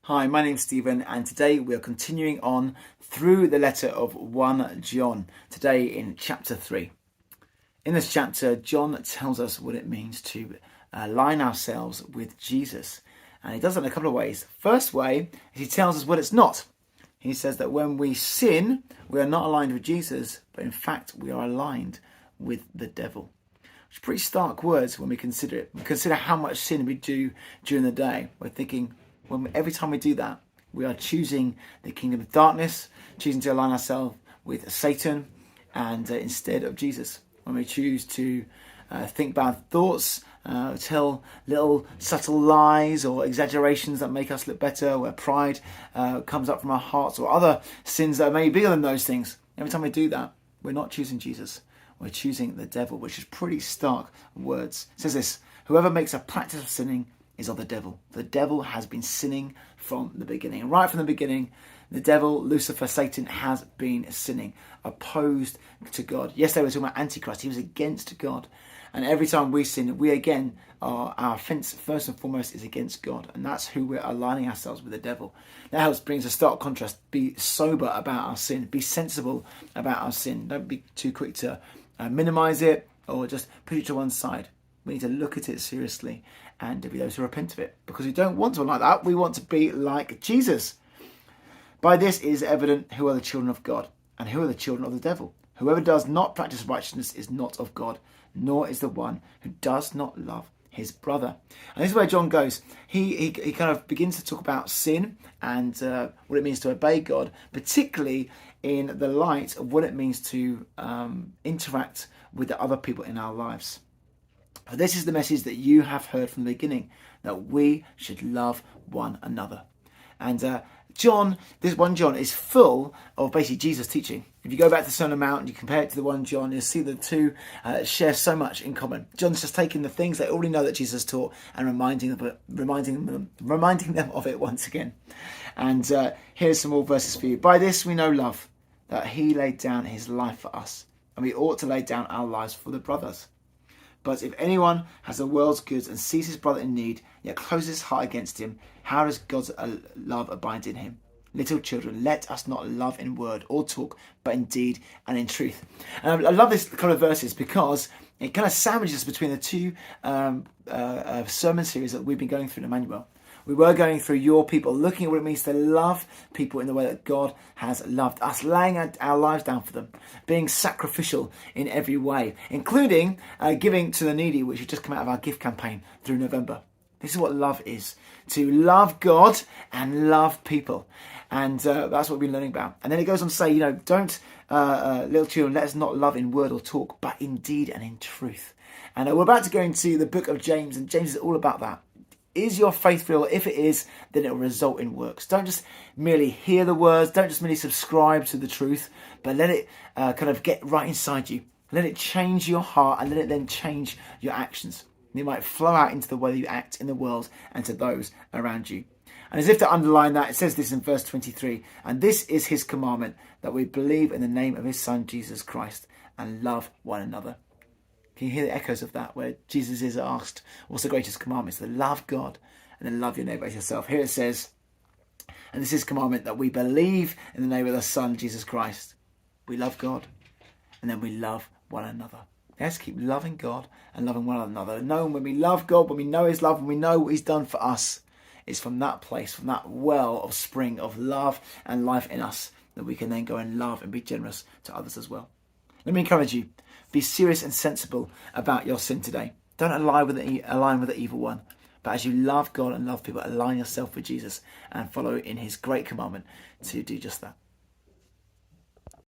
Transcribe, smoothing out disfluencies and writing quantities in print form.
Hi, my name's Stephen, and today we're continuing on through the letter of 1 John, today in chapter 3. In this chapter, John tells us what it means to align ourselves with Jesus. And he does it in a couple of ways. First way is he tells us what it's not. He says that when we sin, we are not aligned with Jesus, but in fact we are aligned with the devil. It's pretty stark words when we consider it. We consider how much sin we do during the day. We're thinking, every time we do that, we are choosing the kingdom of darkness, choosing to align ourselves with Satan and instead of Jesus. When we choose to think bad thoughts, tell little subtle lies or exaggerations that make us look better, where pride comes up from our hearts, or other sins that are maybe bigger than those things. Every time we do that, we're not choosing Jesus. We're choosing the devil, which is pretty stark words. It says this: whoever makes a practice of sinning is of the devil. The devil has been sinning from the beginning. Right from the beginning, the devil, Lucifer, Satan, has been sinning, opposed to God. Yesterday we were talking about Antichrist. He was against God. And every time we sin, we again, our offence first and foremost is against God. And that's who we're aligning ourselves with, the devil. That brings a stark contrast. Be sober about our sin. Be sensible about our sin. Don't be too quick to minimize it or just put it to one side. We need to look at it seriously and be those who repent of it, because we don't want to be like that. We want to be like Jesus. By this is evident who are the children of God and who are the children of the devil. Whoever does not practice righteousness is not of God, nor is the one who does not love his brother. And this is where John goes. He kind of begins to talk about sin and what it means to obey God, particularly in the light of what it means to interact with the other people in our lives. This is the message that you have heard from the beginning, that we should love one another. And John, this 1 John is full of basically Jesus teaching. If you go back to the Sermon on the Mount and you compare it to the 1 John, you'll see the two share so much in common. John's just taking the things they already know that Jesus taught and reminding them of it once again. And here's some more verses for you. By this we know love, that he laid down his life for us, and we ought to lay down our lives for the brothers. But if anyone has the world's goods and sees his brother in need, yet closes his heart against him, how does God's love abide in him? Little children, let us not love in word or talk, but in deed and in truth. And I love this kind of verses because it kind of sandwiches between the two sermon series that we've been going through in Emmanuel. We were going through your people, looking at what it means to love people in the way that God has loved us, laying our lives down for them, being sacrificial in every way, including giving to the needy, which has just come out of our gift campaign through November. This is what love is, to love God and love people. And that's what we've been learning about. And then it goes on to say, don't, little children, let us not love in word or talk, but in deed and in truth. And we're about to go into the book of James, and James is all about that. Is your faith real? If it is, then it will result in works. Don't just merely hear the words. Don't just merely subscribe to the truth, but let it kind of get right inside you. Let it change your heart, and let it then change your actions. And it might flow out into the way you act in the world and to those around you. And as if to underline that, it says this in verse 23, and this is his commandment, that we believe in the name of his Son, Jesus Christ, and love one another. Can you hear the echoes of that, where Jesus is asked, what's the greatest commandment? It's to love God and then love your neighbour as yourself. Here it says, and this is commandment, that we believe in the name of the Son, Jesus Christ. We love God and then we love one another. Let's keep loving God and loving one another. Knowing when we love God, when we know his love, when we know what he's done for us, it's from that place, from that well of spring of love and life in us, that we can then go and love and be generous to others as well. Let me encourage you. Be serious and sensible about your sin today. Don't align with the evil one. But as you love God and love people, align yourself with Jesus and follow in his great commandment to do just that.